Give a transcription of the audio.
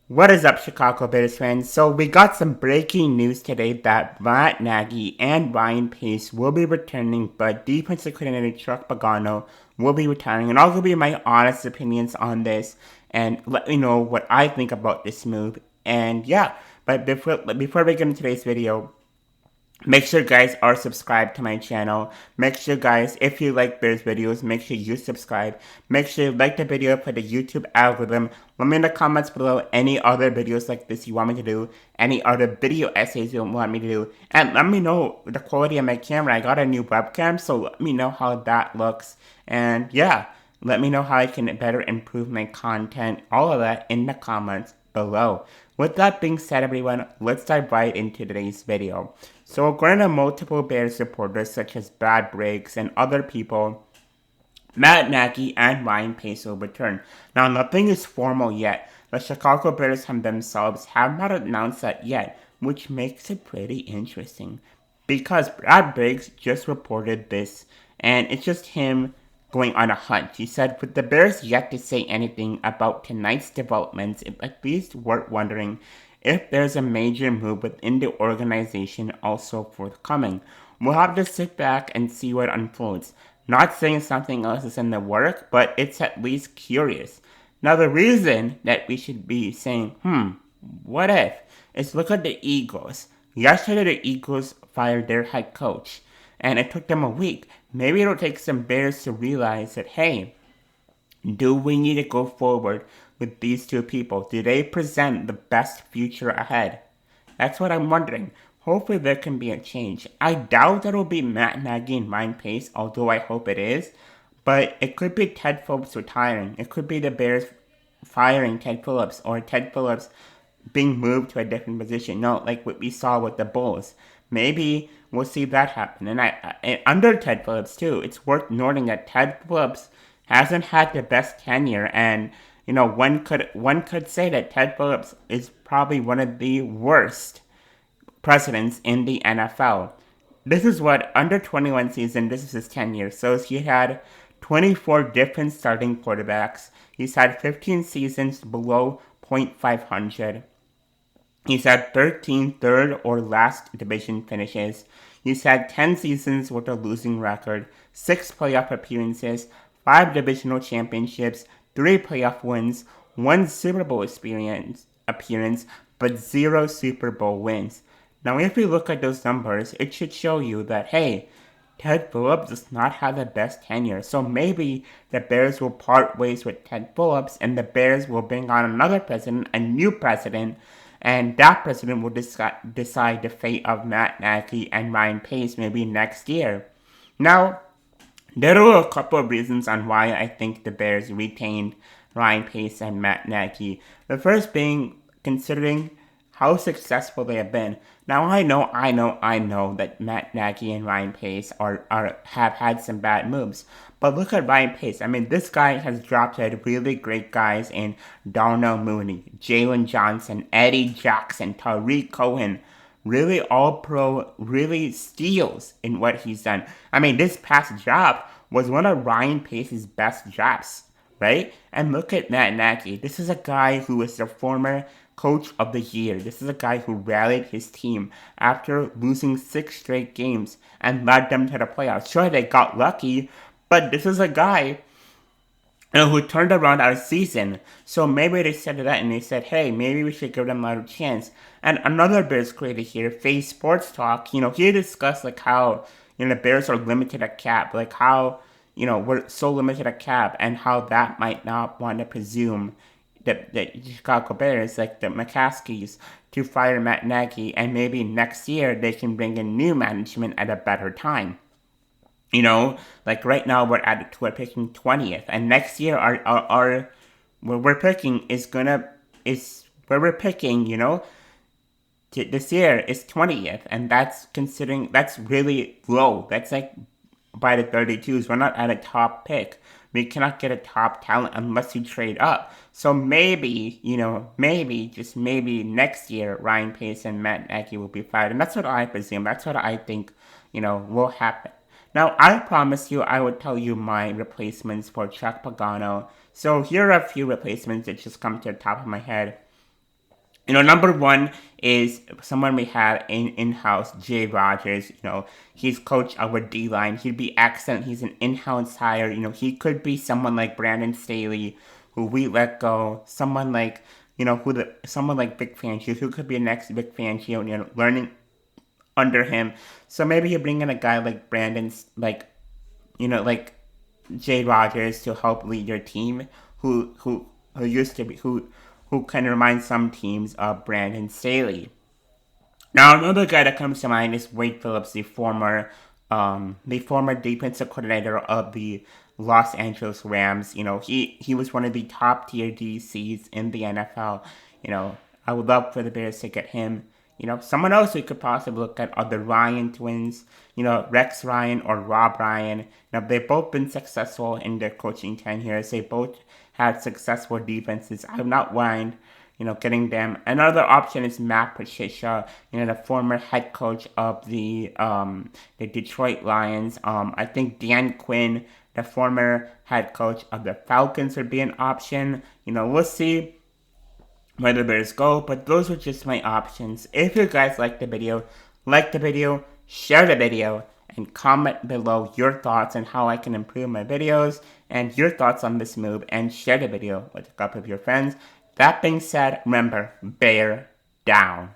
What is up, Chicago Bears fans? So we got some breaking news today that Matt Nagy and Ryan Pace will be returning, but defensive coordinator Chuck Pagano will be retiring. And I'll give you my honest opinions on this and let me know what I think about this move. And yeah, but before we get into today's video, make sure guys are subscribed to my channel. Make sure guys, if you like Bears videos, make sure you subscribe. Make sure you like the video for the YouTube algorithm. Let me in the comments below any other videos like this you want me to do. Any other video essays you want me to do. And let me know the quality of my camera. I got a new webcam, so let me know how that looks. And yeah, let me know how I can better improve my content. All of that in the comments below. With that being said, everyone, let's dive right into today's video. So according to multiple Bears supporters such as Brad Briggs and other people, Matt Nagy and Ryan Pace will return. Now nothing is formal yet. The Chicago Bears themselves have not announced that yet, which makes it pretty interesting. Because Brad Briggs just reported this, and it's just him going on a hunt. He said, with the Bears yet to say anything about tonight's developments, it's at least worth wondering if there's a major move within the organization also forthcoming. We'll have to sit back and see what unfolds. Not saying something else is in the work, but it's at least curious. Now the reason that we should be saying, what if, is look at the Eagles. Yesterday the Eagles fired their head coach, and it took them a week. Maybe it'll take some Bears to realize that, hey, do we need to go forward with these two people? Do they present the best future ahead? That's what I'm wondering. Hopefully there can be a change. I doubt that it'll be Matt Nagy and Ryan Pace, although I hope it is. But it could be Ted Phillips retiring. It could be the Bears firing Ted Phillips, or Ted Phillips being moved to a different position. No, like what we saw with the Bulls. Maybe we'll see that happen. And under Ted Phillips too, it's worth noting that Ted Phillips hasn't had the best tenure, and one could say that Ted Phillips is probably one of the worst presidents in the NFL. This is what under 21 season. This is his tenure. So he had 24 different starting quarterbacks. He's had 15 seasons below .500. He's had 13 third or last division finishes. He's had 10 seasons with a losing record, 6 playoff appearances, 5 divisional championships, 3 playoff wins, 1 Super Bowl appearance, but 0 Super Bowl wins. Now if you look at those numbers, it should show you that, hey, Ted Phillips does not have the best tenure. So maybe the Bears will part ways with Ted Phillips, and the Bears will bring on another president, a new president, and that president will decide the fate of Matt Nagy and Ryan Pace maybe next year. Now, there are a couple of reasons on why I think the Bears retained Ryan Pace and Matt Nagy. The first being considering how successful they have been. Now I know that Matt Nagy and Ryan Pace have had some bad moves. But look at Ryan Pace. I mean, this guy has drafted really great guys in Darnell Mooney, Jalen Johnson, Eddie Jackson, Tariq Cohen. Really all pro, really steals in what he's done. I mean, this past draft was one of Ryan Pace's best drafts, right? And look at Matt Nagy. This is a guy who is the former coach of the year. This is a guy who rallied his team after losing 6 straight games and led them to the playoffs. Sure, they got lucky, but this is a guy who turned around our season. So maybe they said that and they said, hey, maybe we should give them another chance. And another Bears creator here, Face Sports Talk, he discussed like how the Bears are limited at cap, like how we're so limited at cap, and how that might not want to presume the Chicago Bears, like the McCaskies, to fire Matt Nagy, and maybe next year they can bring in new management at a better time. Like right now we're picking 20th, and next year our where we're picking is where we're picking. This year is 20th, and that's really low. That's like by the 32s. We're not at a top pick. We cannot get a top talent unless you trade up. So maybe, just maybe next year, Ryan Pace and Matt Nagy will be fired. And that's what I presume. That's what I think, will happen. Now, I promised you I would tell you my replacements for Chuck Pagano. So here are a few replacements that just come to the top of my head. Number one is someone we have in-house, Jay Rogers. He's coach of our D-line. He'd be excellent. He's an in-house hire. He could be someone like Brandon Staley, who we let go. Someone like, someone like Vic Fangio, who could be a next Vic Fangio, learning under him. So maybe you bring in a guy like like Jay Rogers to help lead your team, who used to be who kind of reminds some teams of Brandon Staley. Now another guy that comes to mind is Wade Phillips, the former defensive coordinator of the Los Angeles Rams. He was one of the top tier DCs in the NFL. I would love for the Bears to get him. Someone else we could possibly look at are the Ryan twins. Rex Ryan or Rob Ryan. They've both been successful in their coaching tenures. They both had successful defenses. I have not mind, getting them. Another option is Matt Patricia, the former head coach of the Detroit Lions. I think Dan Quinn, the former head coach of the Falcons, would be an option. We'll see where the Bears go, but those are just my options. If you guys like the video, share the video, and comment below your thoughts on how I can improve my videos and your thoughts on this move, and share the video with a couple of your friends. That being said, remember, bear down.